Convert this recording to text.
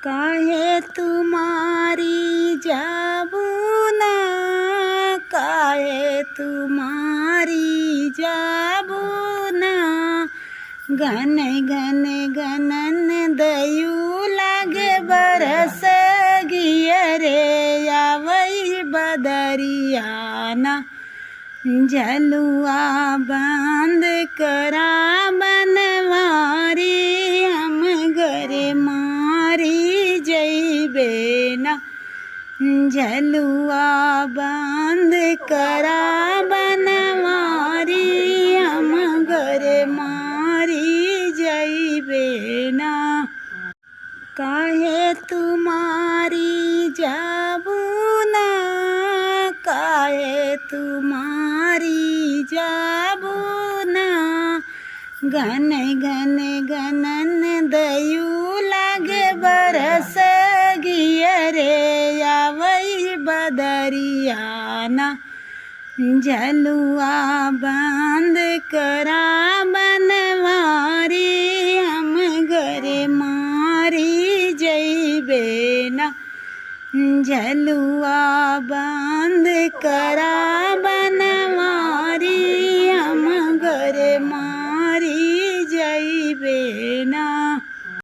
काहे तुम्हारी जाबूना, काहे तुम्हारी जाबूना। घन घन घनन दयू लागे बरस गियरे आवई बदरियाना। झलुआ बंद करा बनवारी, हम घरे मारी जइबे ना। झलुआ बंद करा बनवारी, हम घरे मारी जइबे ना। काहे तुम्हारी जाबूना, काहे तुम्हारी जाबूना। घन घन घनन दयू लागे बरस गियरे आवई बदरियाना। झलुआ बंद करा बनवारी, हम घरे मारी जइबे ना। झलुआ बंद करा